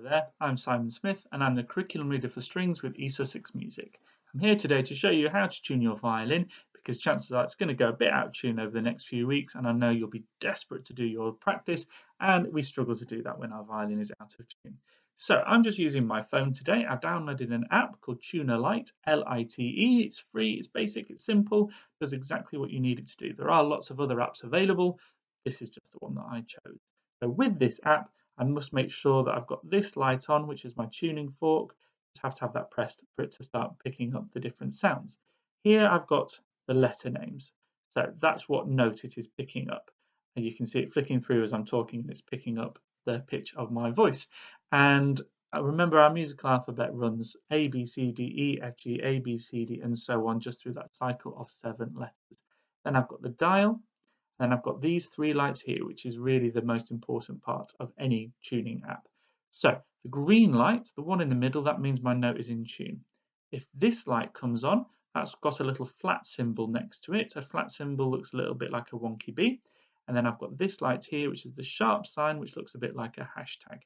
there, I'm Simon Smith and I'm the Curriculum Leader for Strings with E-Sussex Music. I'm here today to show you how to tune your violin because chances are it's going to go a bit out of tune over the next few weeks and I know you'll be desperate to do your practice and we struggle to do that when our violin is out of tune. So I'm just using my phone today. I've downloaded an app called Tuner Lite, L-I-T-E. It's free, it's basic, it's simple, does exactly what you need it to do. There are lots of other apps available. This is just the one that I chose. So with this app, I must make sure that I've got this light on, which is my tuning fork. I have to have that pressed for it to start picking up the different sounds. Here I've got the letter names. So that's what note it is picking up. And you can see it flicking through as I'm talking and it's picking up the pitch of my voice. And remember our musical alphabet runs A, B, C, D, E, F, G, A, B, C, D, and so on, just through that cycle of 7 letters. Then I've got the dial. Then I've got these 3 lights here, which is really the most important part of any tuning app. So the green light, the one in the middle, that means my note is in tune. If this light comes on, that's got a little flat symbol next to it. A flat symbol looks a little bit like a wonky B. And then I've got this light here, which is the sharp sign, which looks a bit like a hashtag.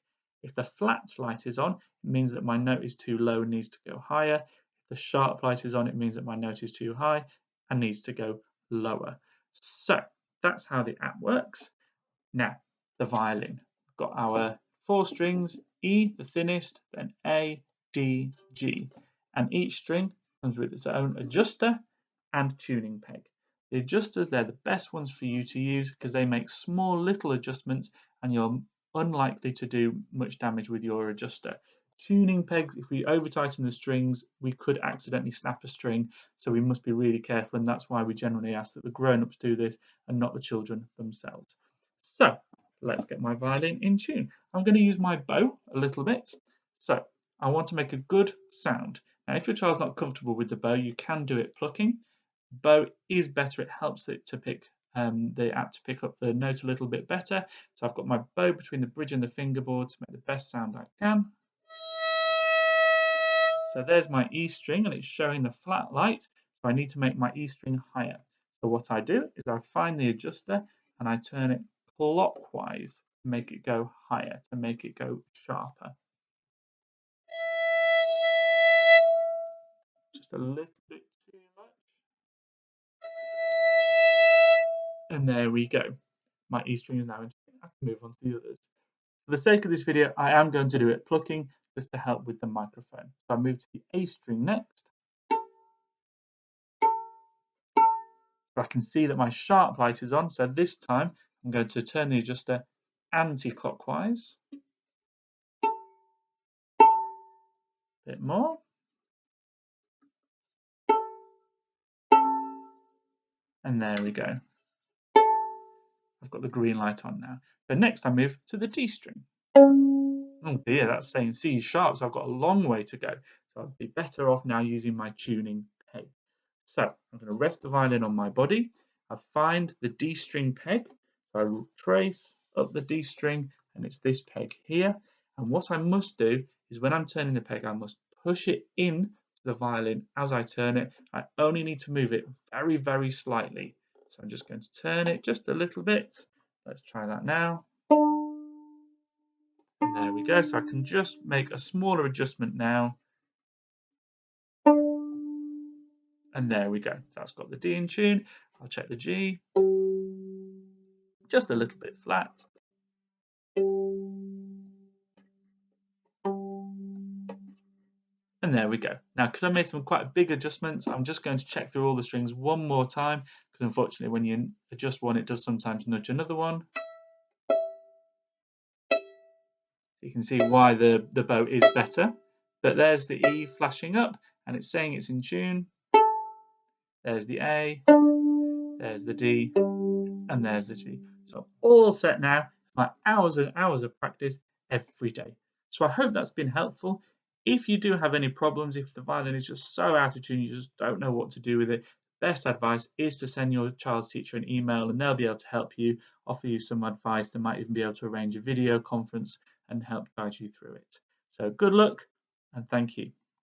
If the flat light is on, it means that my note is too low and needs to go higher. If the sharp light is on, it means that my note is too high and needs to go lower. So that's how the app works. Now, the violin. We've got our 4 strings, E, the thinnest, then A, D, G. And each string comes with its own adjuster and tuning peg. The adjusters, they're the best ones for you to use because they make small little adjustments and you're unlikely to do much damage with your adjuster. Tuning pegs, if we over tighten the strings, we could accidentally snap a string, so we must be really careful, and that's why we generally ask that the grown-ups do this and not the children themselves. So let's get my violin in tune. I'm going to use my bow a little bit. So I want to make a good sound. Now if your child's not comfortable with the bow, you can do it plucking. Bow is better, it helps it to pick the app to pick up the note a little bit better. So I've got my bow between the bridge and the fingerboard to make the best sound I can. So there's my E string and it's showing the flat light. So I need to make my E string higher. So what I do is I find the adjuster and I turn it clockwise to make it go higher, to make it go sharper. Just a little bit too much. And there we go. My E string is now in tune. I can move on to the others. For the sake of this video, I am going to do it plucking just to help with the microphone. So I move to the A string next. So I can see that my sharp light is on. So this time I'm going to turn the adjuster anti-clockwise. A bit more. And there we go. I've got the green light on now. So next I move to the D string. Oh dear, that's saying C sharp, so I've got a long way to go. So I'd be better off now using my tuning peg. So I'm going to rest the violin on my body. I find the D string peg. So I trace up the D string and it's this peg here. And what I must do is when I'm turning the peg, I must push it in to the violin as I turn it. I only need to move it very, very slightly. So I'm just going to turn it just a little bit. Let's try that now. And there we go. So I can just make a smaller adjustment now. And there we go. That's got the D in tune. I'll check the G. Just a little bit flat. And there we go. Now, because I made some quite big adjustments, I'm just going to check through all the strings one more time, because unfortunately when you adjust one, it does sometimes nudge another one. You can see why the bow is better. But there's the E flashing up, and it's saying it's in tune. There's the A, there's the D, and there's the G. So all set now, my hours and hours of practice every day. So I hope that's been helpful. If you do have any problems, if the violin is just so out of tune, you just don't know what to do with it, best advice is to send your child's teacher an email and they'll be able to help you, offer you some advice. They might even be able to arrange a video conference and help guide you through it. So good luck and thank you.